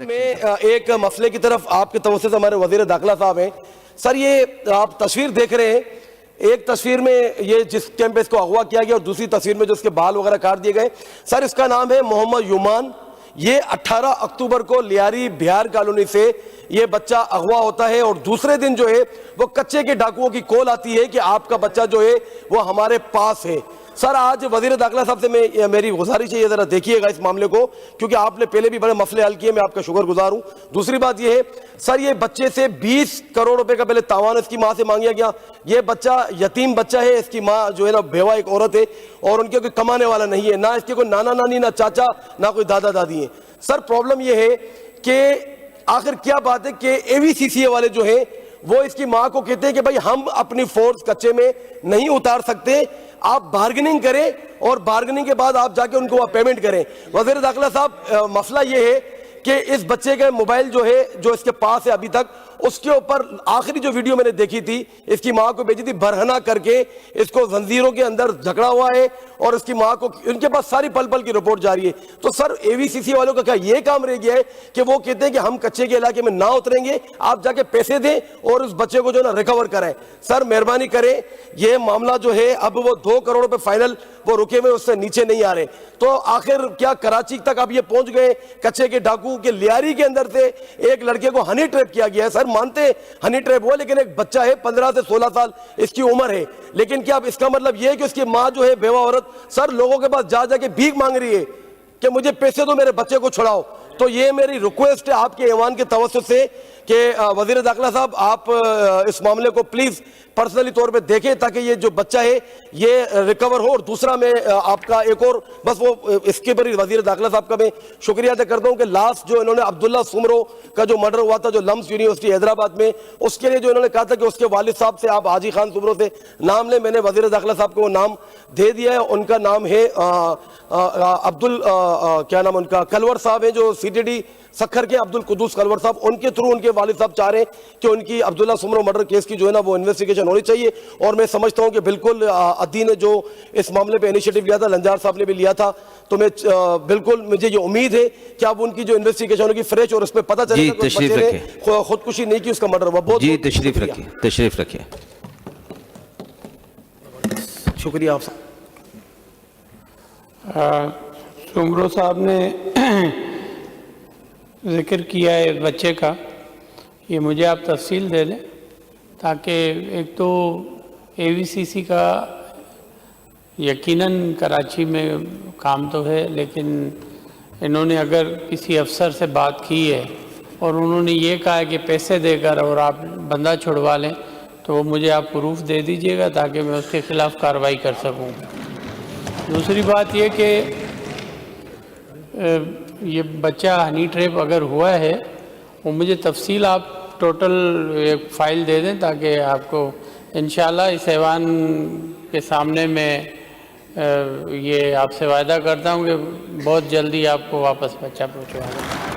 میں ایک مسئلے کی طرف آپ کے توسط سے ہمارے وزیر داخلہ صاحب ہیں سر، یہ آپ تصویر دیکھ رہے ہیں، ایک تصویر میں یہ جس کیمپس کو اغوا کیا گیا اور دوسری تصویر میں جو اس کے بال وغیرہ کاٹ دیے گئے، سر اس کا نام ہے محمد یومان۔ یہ 18 اکتوبر کو لیاری بہار کالونی سے یہ بچہ اغوا ہوتا ہے اور دوسرے دن جو ہے وہ کچے کے ڈاکوؤں کی کال آتی ہے کہ آپ کا بچہ جو ہے وہ ہمارے پاس ہے۔ سر آج وزیر داخلہ صاحب سے میری گزارش ہے، یہ ذرا دیکھیے گا اس معاملے کو، کیونکہ آپ نے پہلے بھی بڑے مسئلے حل کیے، میں آپ کا شکر گزار ہوں۔ دوسری بات یہ ہے سر، یہ بچے سے 20 کروڑ روپے کا پہلے تاوان اس کی ماں سے مانگیا گیا۔ یہ بچہ یتیم بچہ ہے، اس کی ماں جو ہے نا بیوہ ایک عورت ہے اور ان کے کوئی کمانے والا نہیں ہے، نہ اس کے کوئی نانا نانی، نہ چاچا، نہ کوئی دادا دادی ہیں۔ سر پرابلم یہ ہے کہ آخر کیا بات ہے کہ AVCCA والے جو ہیں وہ اس کی ماں کو کہتے ہیں کہ بھائی ہم اپنی فورس کچے میں نہیں اتار سکتے، آپ بارگننگ کریں اور بارگننگ کے بعد آپ جا کے ان کو پیمنٹ کریں۔ وزیر داخلہ صاحب مسئلہ یہ ہے کہ اس بچے کا موبائل جو ہے جو اس کے پاس ہے ابھی تک، اس کے اوپر آخری جو ویڈیو میں نے دیکھی تھی اس کی ماں کو بھیجی تھی، برہنہ کر کے اس کو زنجیروں کے اندر جھگڑا ہوا ہے اور اس کی ماں کو ان کے پاس ساری پل پل کی رپورٹ جاری ہے۔ تو سر AVCCA والوں کا کیا یہ کام رہ گیا ہے کہ وہ کہتے ہیں کہ ہم کچے کے علاقے میں نہ اتریں گے، آپ جا کے پیسے دیں اور اس بچے کو جو ہے نا ریکور کریں۔ سر مہربانی کریں، یہ معاملہ جو ہے اب وہ 2 کروڑ روپے فائنل وہ رکے ہوئے، اس سے نیچے نہیں آ رہے۔ تو آخر کیا کراچی تک اب یہ پہنچ گئے کچے کے ڈاکو کہ لیاری کے اندر سے ایک لڑکے کو ہنی ٹریپ کیا گیا ہے۔ سر مانتے ہیں ہنی ٹریپ ہوا، لیکن ایک بچہ ہے 15 سے 16 سال اس کی عمر ہے، لیکن کیا اب اس کا مطلب یہ ہے کہ اس کی ماں جو ہے بیوہ عورت سر لوگوں کے پاس جا کے بھیک مانگ رہی ہے کہ مجھے پیسے دو، میرے بچے کو چھڑاؤ؟ تو یہ میری ریکویسٹ ہے آپ کے ایوان کے توسط سے کہ وزیر داخلہ صاحب آپ اس معاملے کو پلیز پرسنلی طور پہ دیکھیں تاکہ یہ جو بچہ ہے یہ ریکور ہو۔ اور دوسرا میں آپ کا ایک اور بس وہ اس کے پر وزیر داخلہ صاحب کا میں شکریہ ادا کرتا ہوں کہ لاسٹ جو انہوں نے عبداللہ سمرو کا جو مرڈر ہوا تھا جو لمس یونیورسٹی حیدرآباد میں، اس کے لیے جو انہوں نے کہا تھا کہ اس کے والد صاحب سے آپ حاجی خان سمرو سے نام لیں، میں نے وزیر داخلہ صاحب کو وہ نام دے دیا ہے۔ ان کا نام ہے کیا نام ان کا کلور صاحب ہیں جو CTD سکھر کے، عبد القدوس کلور صاحب، ان کے تھرو ان کے والد صاحب چاہ رہے ہیں کہ ان کی عبداللہ سمرو مرڈر کیس کی جو ہے نا وہ انویسٹیگیشن ہونی چاہیے۔ اور میں سمجھتا ہوں کہ بالکل عدی نے جو اس معاملے پہ انیشیٹو لیا تھا، لنجار صاحب نے بھی لیا تھا، تو میں بالکل مجھے یہ امید ہے کہ اب ان کی جو انویسٹیگیشن ہوگی فریش اور اس پہ پتہ چلے گا کہ اس بچے نے خودکشی نہیں کی، اس کا مرڈر ہوا۔ بہت جی تشریف رکھیے شکریہ آپ سمرو صاحب نے ذکر کیا ہے بچے کا، یہ مجھے آپ تفصیل دے دیں تاکہ ایک تو AVCC کا یقیناً کراچی میں کام تو ہے، لیکن انہوں نے اگر کسی افسر سے بات کی ہے اور انہوں نے یہ کہا ہے کہ پیسے دے کر اور آپ بندہ چھڑوا لیں تو وہ مجھے آپ پروف دے دیجئے گا تاکہ میں اس کے خلاف کارروائی کر سکوں۔ دوسری بات یہ کہ یہ بچہ ہنی ٹریپ اگر ہوا ہے وہ مجھے تفصیل آپ ٹوٹل ایک فائل دے دیں تاکہ آپ کو انشاءاللہ اس ایوان کے سامنے میں یہ آپ سے وعدہ کرتا ہوں کہ بہت جلدی آپ کو واپس بچہ پہنچوا دیں۔